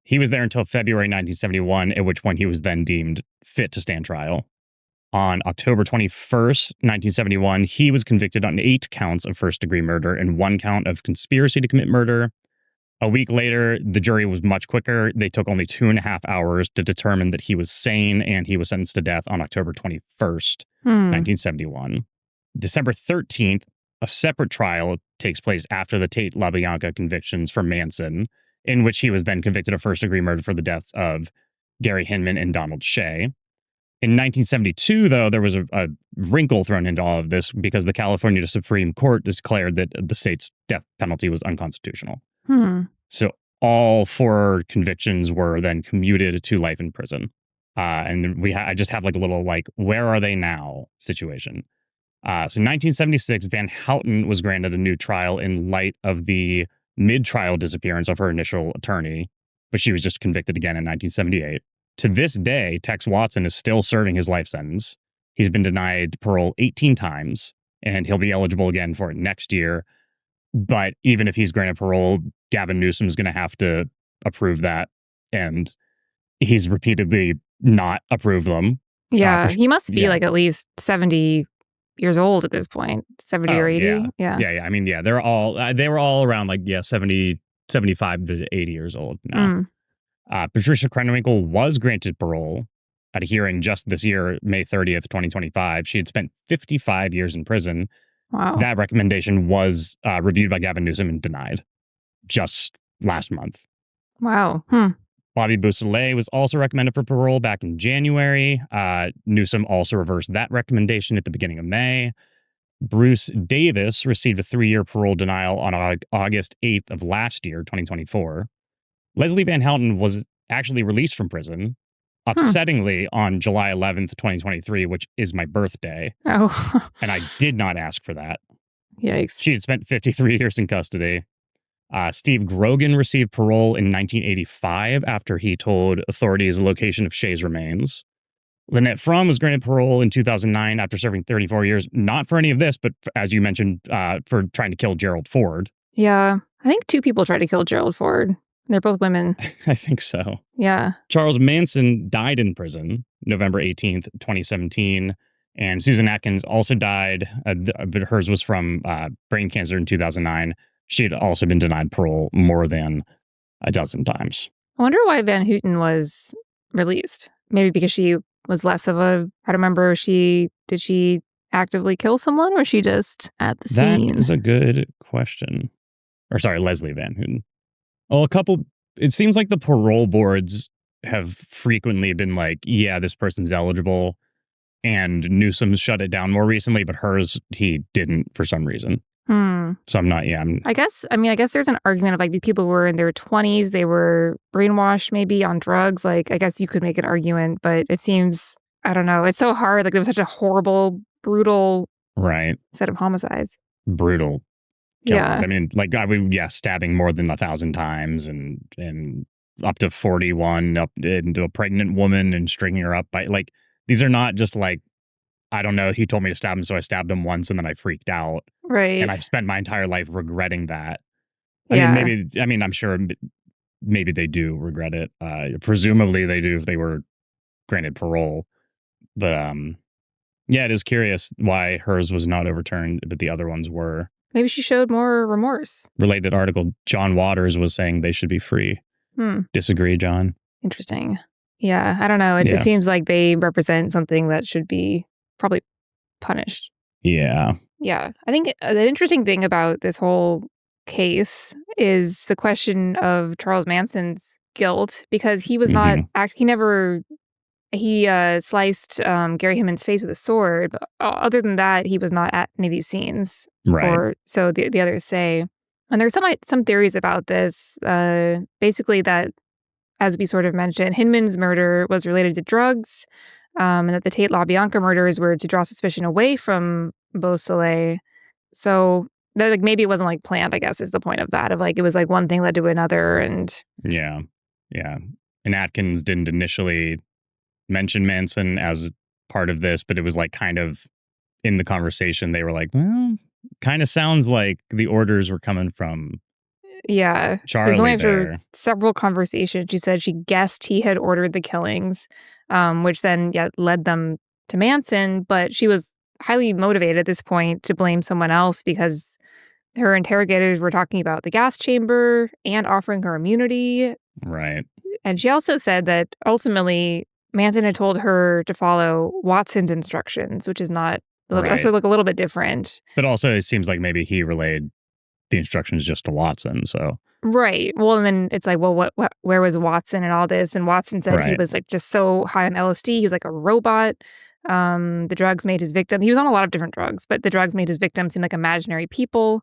He was there until February 1971, at which point he was then deemed fit to stand trial. On October 21st, 1971, he was convicted on 8 counts of first-degree murder and 1 count of conspiracy to commit murder. A week later, the jury was much quicker. They took only 2.5 hours to determine that he was sane, and he was sentenced to death on October 21st, Hmm. 1971. December 13th, a separate trial takes place after the Tate LaBianca convictions for Manson, in which he was then convicted of first-degree murder for the deaths of Gary Hinman and Donald Shea. In 1972, though, there was a wrinkle thrown into all of this because the California Supreme Court declared that the state's death penalty was unconstitutional. Hmm. So all 4 convictions were then commuted to life in prison. And I just have like a little like, where are they now situation. So in 1976, Van Houten was granted a new trial in light of the mid-trial disappearance of her initial attorney, but she was just convicted again in 1978. To this day, Tex Watson is still serving his life sentence. He's been denied parole 18 times, and he'll be eligible again for it next year. But even if he's granted parole, Gavin Newsom is going to have to approve that. And he's repeatedly not approved them. Yeah, he must be Yeah. like at least 70 years old at this point. 70 or Oh, 80. yeah. Yeah. Yeah. I mean, yeah, they were all around like, 70, 75 to 80 years old now. Mm. Patricia Krenwinkel was granted parole at a hearing just this year, May 30th, 2025. She had spent 55 years in prison. Wow. That recommendation was reviewed by Gavin Newsom and denied just last month. Wow. Hmm. Bobby Beausoleil was also recommended for parole back in January. Newsom also reversed that recommendation at the beginning of May. Bruce Davis received a 3-year parole denial on August 8th of last year, 2024. Leslie Van Houten was actually released from prison, Hmm. upsettingly, on July 11th, 2023, which is my birthday. Oh. And I did not ask for that. Yikes. She had spent 53 years in custody. Steve Grogan received parole in 1985 after he told authorities the location of Shea's remains. Lynette Fromm was granted parole in 2009 after serving 34 years, not for any of this, but as you mentioned, for trying to kill Gerald Ford. Yeah. I think 2 people tried to kill Gerald Ford. They're both women. I think so. Yeah. Charles Manson died in prison November 18th, 2017. And Susan Atkins also died, but hers was from brain cancer in 2009. She had also been denied parole more than a dozen times. I wonder why Van Houten was released. Maybe because she was less of a, I don't remember, did she actively kill someone or was she just at the scene? That is a good question. Or sorry, Leslie Van Houten. Oh, it seems like the parole boards have frequently been like, yeah, this person's eligible. and Newsom's shut it down more recently, but hers he didn't for some reason. So I'm not. Yeah, I guess there's an argument of like these people were in their 20s, they were brainwashed maybe on drugs. Like I guess you could make an argument, but it seems, I don't know. It's so hard. Like there was such a horrible, brutal right. set of homicides. Brutal killings. Yeah. I mean, like stabbing more than 1,000 times and up to 41 up into a pregnant woman and stringing her up by like these are not just like I don't know. He told me to stab him, so I stabbed him once, and then I freaked out. Right. And I've spent my entire life regretting that. Yeah. I'm sure maybe they do regret it. Presumably they do if they were granted parole. But yeah, it is curious why hers was not overturned, but the other ones were. Maybe she showed more remorse. Related article, John Waters was saying they should be free. Disagree, John? Interesting. Yeah, I don't know. It seems like they represent something that should be probably punished. Yeah. Yeah. I think the interesting thing about this whole case is the question of Charles Manson's guilt, because he was not, he sliced Gary Himon's face with a sword. But other than that, he was not at any of these scenes. Right. Or so the others say. And there's some theories about this, basically that, as we sort of mentioned, Hinman's murder was related to drugs, and that the Tate LaBianca murders were to draw suspicion away from Beausoleil. So that, like, maybe it wasn't like planned, I guess, is the point of that. Of like it was like one thing led to another, and yeah. And Atkins didn't initially mention Manson as part of this, but it was like kind of in the conversation they were like, well, kind of sounds like the orders were coming from Charlie. There's only after several conversations she said she guessed he had ordered the killings, which then led them to Manson. But she was highly motivated at this point to blame someone else because her interrogators were talking about the gas chamber and offering her immunity. Right. And she also said that ultimately Manson had told her to follow Watson's instructions, which is not, that's a little bit different. But also it seems like maybe he relayed the instructions just to Watson, so. Right. Well, and then it's like, well, where was Watson and all this? And Watson said he was like just so high on LSD. He was like a robot. The drugs made his victim. He was on a lot of different drugs, but the drugs made his victim seem like imaginary people.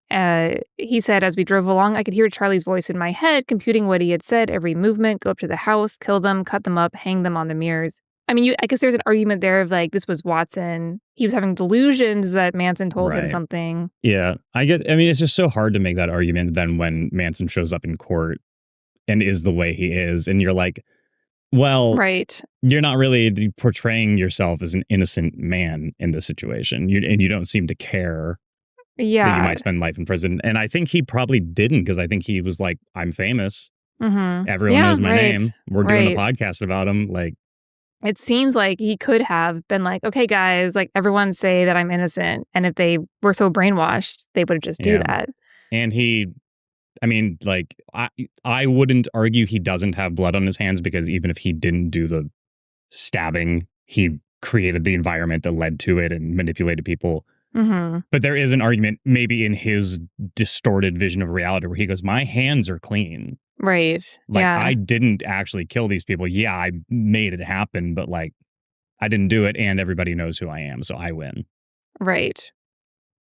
He said, as we drove along, I could hear Charlie's voice in my head, computing what he had said, every movement, go up to the house, kill them, cut them up, hang them on the mirrors. I mean, I guess there's an argument there of like, this was Watson. He was having delusions that Manson told him something. Yeah. It's just so hard to make that argument then when Manson shows up in court and is the way he is. And you're like, well, you're not really portraying yourself as an innocent man in this situation. And you don't seem to care that you might spend life in prison. And I think he probably didn't, because I think he was like, I'm famous. Everyone knows my name. We're doing a podcast about him. Like, it seems like he could have been like, okay, guys, like everyone say that I'm innocent. And if they were so brainwashed, they would just do that. And I wouldn't argue he doesn't have blood on his hands, because even if he didn't do the stabbing, he created the environment that led to it and manipulated people. But there is an argument maybe in his distorted vision of reality where he goes, my hands are clean. Right. Like, I didn't actually kill these people. Yeah, I made it happen, but like, I didn't do it, and everybody knows who I am, so I win. Right.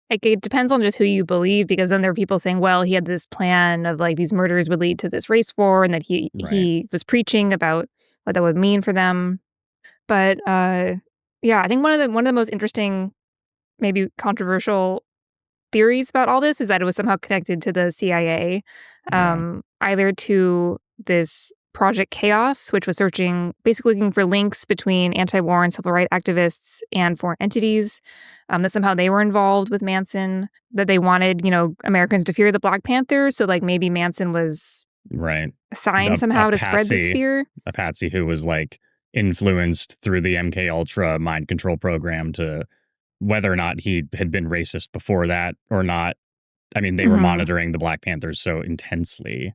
Like, it depends on just who you believe, because then there are people saying, well, he had this plan of like these murders would lead to this race war, and that he was preaching about what that would mean for them. But I think one of the most interesting, maybe controversial theories about all this is that it was somehow connected to the CIA, either to this Project Chaos, which was basically looking for links between anti-war and civil rights activists and foreign entities, that somehow they were involved with Manson, that they wanted, Americans to fear the Black Panthers. So like maybe Manson was assigned somehow to spread this fear. A patsy who was like influenced through the MK Ultra mind control program to whether or not he had been racist before that or not. I mean, they were monitoring the Black Panthers so intensely.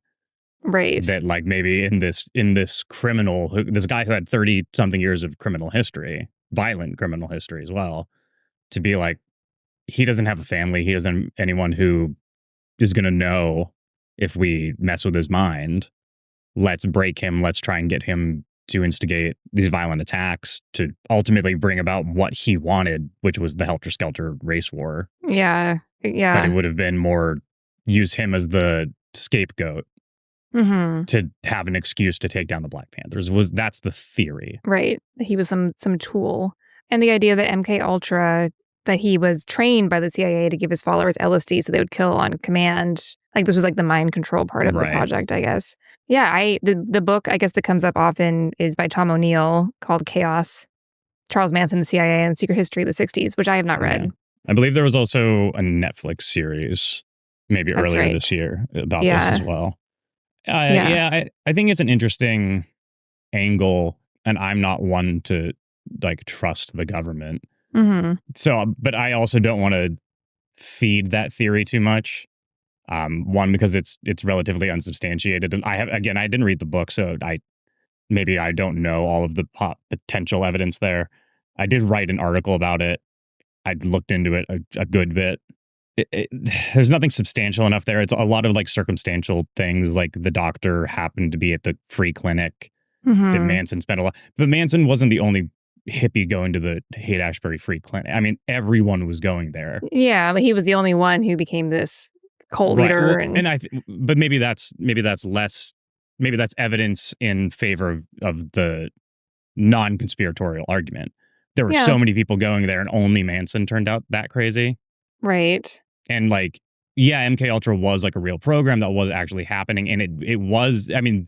That like maybe in this criminal, this guy who had 30 something years of criminal history, violent criminal history as well, to be like, he doesn't have a family. He doesn't anyone who is going to know if we mess with his mind. Let's break him. Let's try and get him to instigate these violent attacks to ultimately bring about what he wanted, which was the helter-skelter race war. Yeah. But it Yeah. would have been more use him as the scapegoat Mm-hmm. to have an excuse to take down the Black Panthers. That's the theory. Right. He was some tool. And the idea that MK Ultra, that he was trained by the CIA to give his followers LSD so they would kill on command. Like this was like the mind control part of the Right. project, I guess. Yeah, the book I guess that comes up often is by Tom O'Neill called Chaos. Charles Manson, the CIA, and Secret History of the 60s, which I have not read. Yeah. I believe there was also a Netflix series maybe That's earlier right. this year about this Yeah. as well. I think it's an interesting angle, and I'm not one to like trust the government. Mm-hmm. So, but I also don't want to feed that theory too much. One, because it's relatively unsubstantiated, and I didn't read the book, so I don't know all of the potential evidence there. I did write an article about it. I looked into it a good bit. There's nothing substantial enough there. It's a lot of like circumstantial things, like the doctor happened to be at the free clinic Mm-hmm. that Manson spent a lot. But Manson wasn't the only hippie going to the Haight-Ashbury free clinic. I mean, everyone was going there. Yeah, but he was the only one who became this cult leader. Well, but maybe that's less. Maybe that's evidence in favor of the non-conspiratorial argument. There were so many people going there, and only Manson turned out that crazy. Right. And like, yeah, MK Ultra was like a real program that was actually happening, and it was. I mean,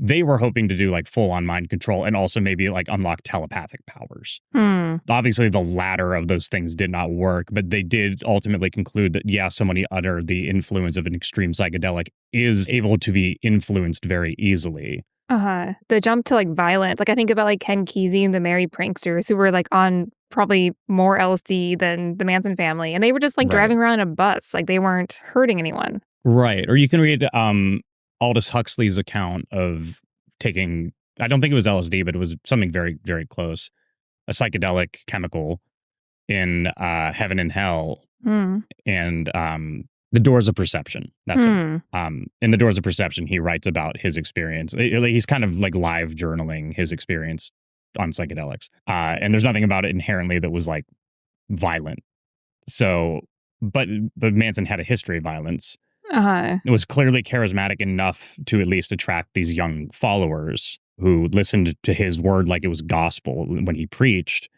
they were hoping to do like full on mind control and also maybe like unlock telepathic powers. Obviously, the latter of those things did not work, but they did ultimately conclude that, yeah, somebody under the influence of an extreme psychedelic is able to be influenced very easily. The jump to like violent, like I think about like Ken Kesey and the Merry Pranksters who were like on probably more LSD than the Manson family. And they were just like driving around in a bus. Like they weren't hurting anyone. Right. Or you can read Aldous Huxley's account of taking, I don't think it was LSD, but it was something very, very close, a psychedelic chemical in Heaven and Hell and The Doors of Perception. That's it. In The Doors of Perception, he writes about his experience. He's kind of like live journaling his experience on psychedelics. And there's nothing about it inherently that was like violent. So, but Manson had a history of violence. It was clearly charismatic enough to at least attract these young followers who listened to his word like it was gospel when he preached.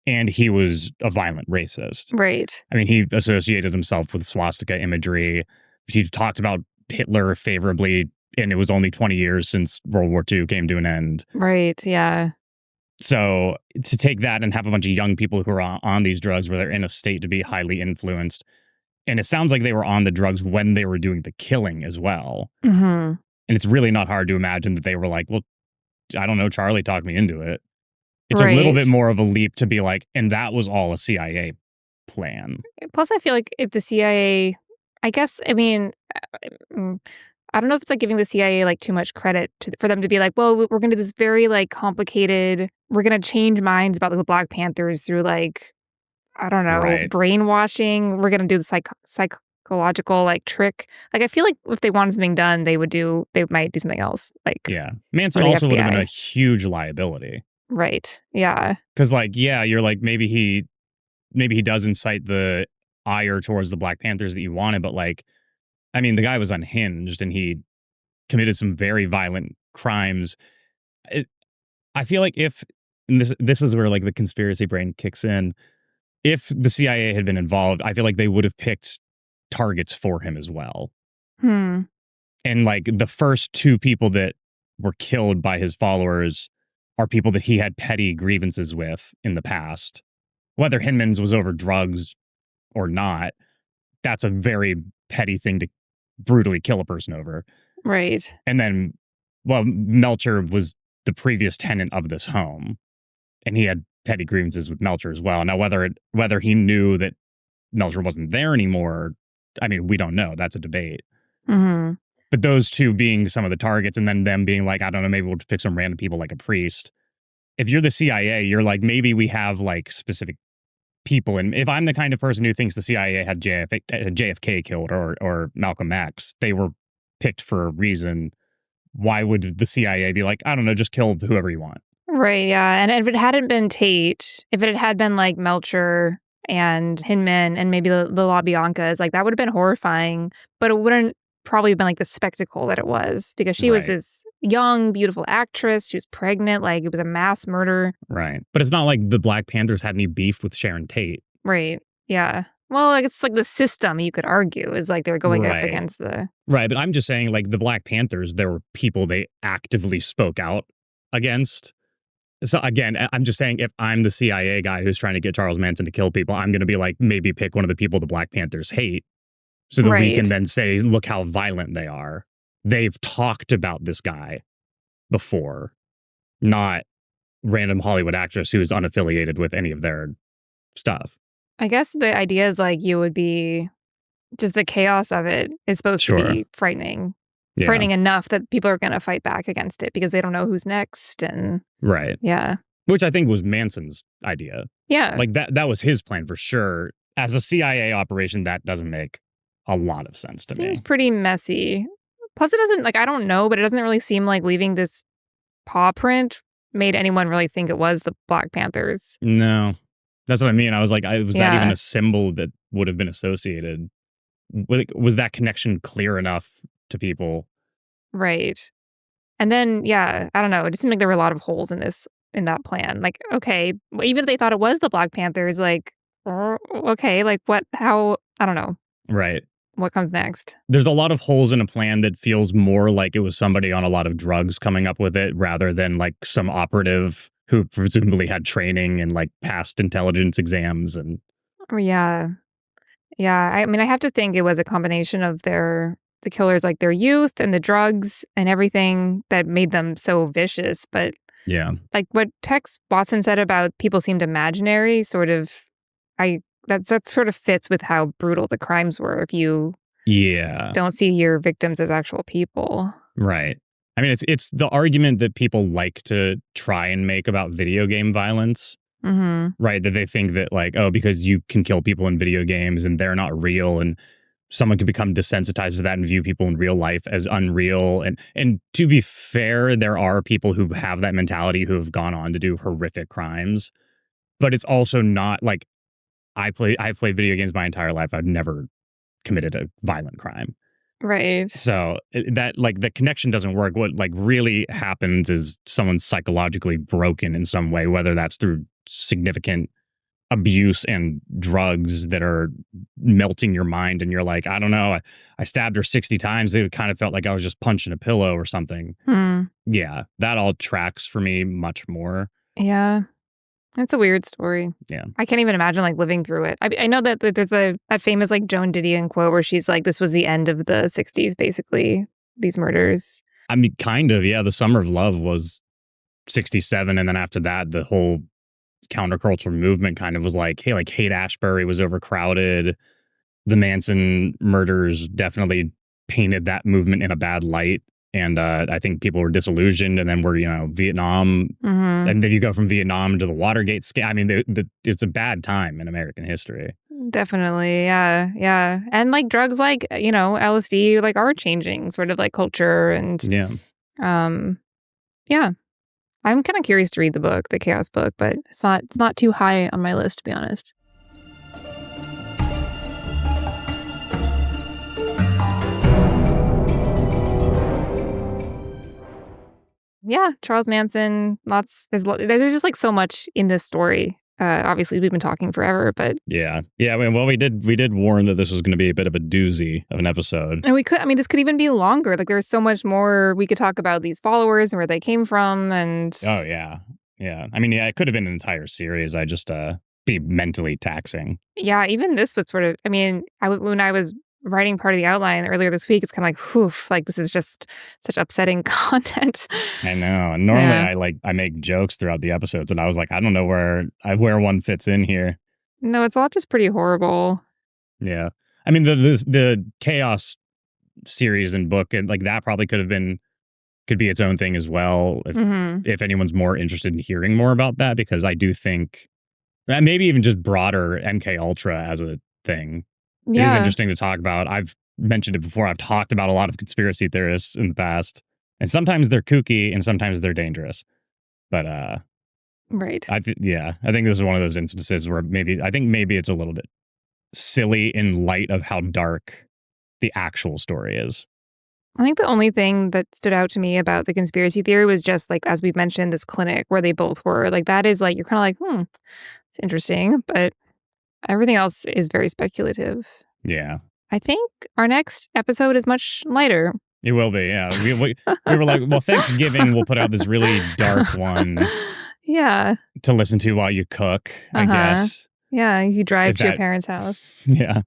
And he was a violent racist. Right. I mean, he associated himself with swastika imagery. He talked about Hitler favorably, and it was only 20 years since World War II came to an end. Right. Yeah. So to take that and have a bunch of young people who are on these drugs where they're in a state to be highly influenced, and it sounds like they were on the drugs when they were doing the killing as well. And it's really not hard to imagine that they were like, well, I don't know, Charlie talked me into it. It's a little bit more of a leap to be like, and that was all a CIA plan. Plus, I feel like if the CIA, I guess, I mean, I don't know if it's like giving the CIA like too much credit for them to be like, well, we're going to do this very like complicated, we're going to change minds about the Black Panthers through like, I don't know, brainwashing. We're going to do the psychological like trick. Like, I feel like if they wanted something done, they might do something else. Like, yeah. Manson also would have been a huge liability. Right. Yeah. Because like, yeah, you're like, maybe he does incite the ire towards the Black Panthers that you wanted, but like, I mean, the guy was unhinged and he committed some very violent crimes. I feel like and this is where like the conspiracy brain kicks in. If the CIA had been involved, I feel like they would have picked targets for him as well. And like the first two people that were killed by his followers are people that he had petty grievances with in the past. Whether Hinman's was over drugs or not, that's a very petty thing to brutally kill a person over. Right. And then, well, Melcher was the previous tenant of this home, and he had petty grievances with Melcher as well. Now, whether he knew that Melcher wasn't there anymore, I mean, we don't know. That's a debate. But those two being some of the targets, and then them being like, I don't know, maybe we'll just pick some random people like a priest. If you're the CIA, you're like, maybe we have like specific people. And if I'm the kind of person who thinks the CIA had JFK killed or Malcolm X, they were picked for a reason. why would the CIA be like, I don't know, just kill whoever you want? Right, yeah, and if it hadn't been Tate, if it had been, like, Melcher and Hinman and maybe the LaBiancas, like, that would've been horrifying, but it wouldn't probably have been, like, the spectacle that it was because she was Right. this young, beautiful actress, she was pregnant, like, it was a mass murder. Right. But it's not like the Black Panthers had any beef with Sharon Tate. Right, yeah. Well, I guess, like, the system, you could argue, is, like, they were going up Right. against the Right. But I'm just saying, like, the Black Panthers, there were people they actively spoke out against. So again, I'm just saying if I'm the CIA guy who's trying to get Charles Manson to kill people, I'm going to be like, maybe pick one of the people the Black Panthers hate so that we can Right. then say, look how violent they are. They've talked about this guy before, not random Hollywood actress who is unaffiliated with any of their stuff. I guess the idea is, like, you would be just the chaos of it is supposed to Sure. be frightening. Yeah. Frightening enough that people are gonna fight back against it because they don't know who's next and Right. yeah. Which I think was Manson's idea. Yeah. Like that was his plan for sure. As a CIA operation, that doesn't make a lot of sense to me. Seems pretty messy. Plus it doesn't like, I don't know, but it doesn't really seem like leaving this paw print made anyone really think it was the Black Panthers. No. That's what I mean. I was like, was that even Yeah. a symbol that would have been associated? Was that connection clear enough to people? Right. And then, yeah, I don't know, it just seemed like there were a lot of holes in that plan. Like, okay, even if they thought it was the Black Panthers, like, okay, like what, how, I don't know. Right. What comes next? There's a lot of holes in a plan that feels more like it was somebody on a lot of drugs coming up with it rather than like some operative who presumably had training and like passed intelligence exams and Oh, yeah. Yeah, I mean, I have to think it was a combination of the killers, like, their youth and the drugs and everything that made them so vicious, but, yeah. like, what Tex Watson said about people seemed imaginary sort of I that sort of fits with how brutal the crimes were if you Yeah. don't see your victims as actual people. Right. I mean, it's the argument that people like to try and make about video game violence, Mhm. right? That they think that like, oh, because you can kill people in video games and they're not real, and someone can become desensitized to that and view people in real life as unreal. And to be fair, there are people who have that mentality who have gone on to do horrific crimes, but it's also not like I've played video games my entire life. I've never committed a violent crime. Right. So that like the connection doesn't work. What like really happens is someone's psychologically broken in some way, whether that's through significant abuse and drugs that are melting your mind. And you're like, I don't know, I stabbed her 60 times. It kind of felt like I was just punching a pillow or something. Hmm. Yeah, that all tracks for me much more. Yeah. It's a weird story. Yeah. I can't even imagine, like, living through it. I know that there's that famous, like, Joan Didion quote where she's like, this was the end of the 60s, basically, these murders. I mean, kind of, yeah. The Summer of Love was 67. And then after that, the whole countercultural movement kind of was like, hey, like Haight-Ashbury was overcrowded. The Manson murders definitely painted that movement in a bad light. And I think people were disillusioned. And then we're, Vietnam. Mhm. And then you go from Vietnam to the Watergate scandal. I mean, it's a bad time in American history. Definitely, yeah, yeah. And, like, drugs like, LSD, like, are changing sort of, like, culture and, Yeah. yeah. I'm kinda curious to read the book, the Chaos book, but it's not too high on my list, to be honest. Yeah, Charles Manson, there's just, like, so much in this story. Obviously, we've been talking forever, but Yeah. Yeah. I mean, well, we did warn that this was going to be a bit of a doozy of an episode. and this could even be longer. Like, there's so much more we could talk about these followers and where they came from and Oh, yeah. Yeah. I mean, yeah, it could have been an entire series. I just be mentally taxing. yeah, even this was sort of when I was writing part of the outline earlier this week, it's kinda like, "Whew," like, this is just such upsetting content. I know. And normally Yeah. I make jokes throughout the episodes, and I was like, I don't know where one fits in here. No, it's all just pretty horrible. Yeah. I mean, the Chaos series and book, and like that probably could be its own thing as well Mhm. if anyone's more interested in hearing more about that, because I do think maybe even just broader MK Ultra as a thing. It is Yeah. interesting to talk about. I've mentioned it before. I've talked about a lot of conspiracy theorists in the past. And sometimes they're kooky and sometimes they're dangerous. But Right. I think this is one of those instances where maybe it's a little bit silly in light of how dark the actual story is. I think the only thing that stood out to me about the conspiracy theory was just like, as we've mentioned, this clinic where they both were. Like, that is like, you're kind of like, it's interesting. But everything else is very speculative. Yeah. I think our next episode is much lighter. It will be, yeah. We were like, well, Thanksgiving, we'll put out this really dark one. Yeah. To listen to while you cook, I guess. Yeah, you drive to your parents' house. Yeah.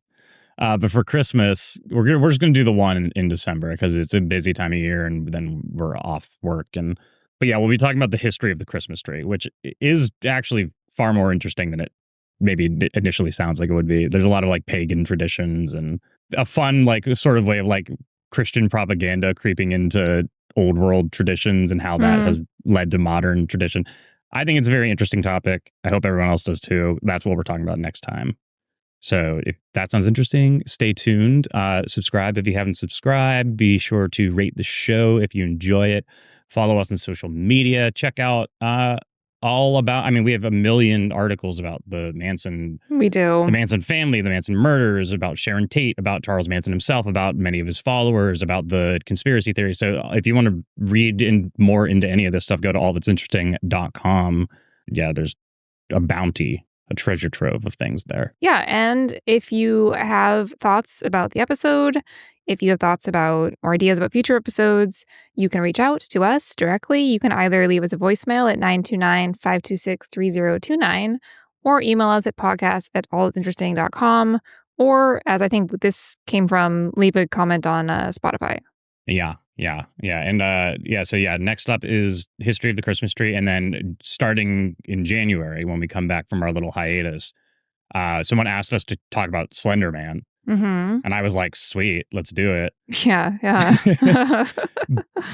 But for Christmas, we're just going to do the one in December because it's a busy time of year and then we're off work. But yeah, we'll be talking about the history of the Christmas tree, which is actually far more interesting than it maybe initially sounds like it would be. There's a lot of like pagan traditions and a fun like sort of way of like Christian propaganda creeping into old world traditions and how that has led to modern tradition. I think it's a very interesting topic. I hope everyone else does too. That's what we're talking about next time. So if that sounds interesting, stay tuned. Subscribe if you haven't subscribed. Be sure to rate the show if you enjoy it. Follow us on social media. Check out we have a million articles about the Manson. We do. The Manson family, the Manson murders, about Sharon Tate, about Charles Manson himself, about many of his followers, about the conspiracy theory. So if you want to read more into any of this stuff, go to allthat'sinteresting.com. Yeah, there's a bounty, a treasure trove of things there. Yeah, and if you have thoughts about the episode, if you have thoughts about or ideas about future episodes, you can reach out to us directly. You can either leave us a voicemail at 929-526-3029 or email us at podcast@allthat'sinteresting.com, or, as I think this came from, leave a comment on Spotify. Yeah. And next up is History of the Christmas Tree. And then starting in January, when we come back from our little hiatus, someone asked us to talk about Slender Man. Mm-hmm. And I was like, sweet, let's do it. Yeah.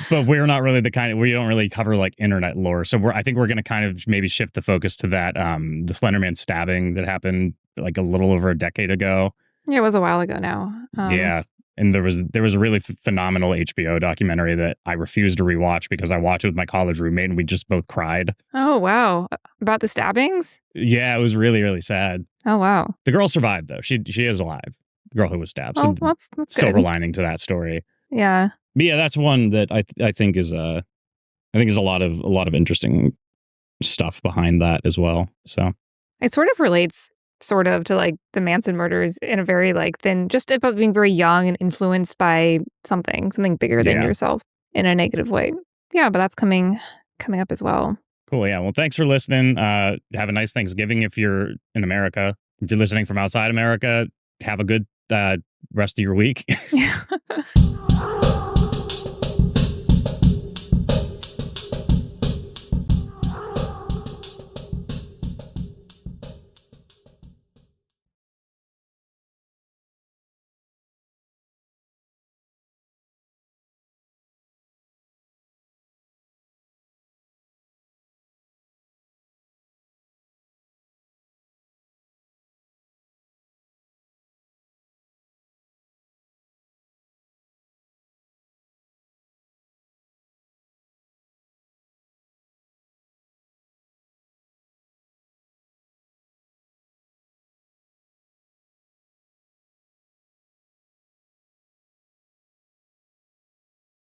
But we're not really we don't really cover like internet lore. So I think we're going to kind of maybe shift the focus to that, the Slender Man stabbing that happened like a little over a decade ago. Yeah, it was a while ago now. Yeah. And there was a really phenomenal HBO documentary that I refused to rewatch because I watched it with my college roommate and we just both cried. Oh, wow. About the stabbings? Yeah, it was really, really sad. Oh, wow. The girl survived, though. She is alive. The girl who was stabbed. Oh, so that's silver good. lining to that story. Yeah. But yeah, that's one that I think is a lot of interesting stuff behind that as well. So it sort of relates to like the Manson murders in a very like thin, just about being very young and influenced by something bigger than yourself in a negative way. Yeah, but that's coming up as well. Cool. Yeah. Well, thanks for listening. Have a nice Thanksgiving if you're in America. If you're listening from outside America, have a good rest of your week.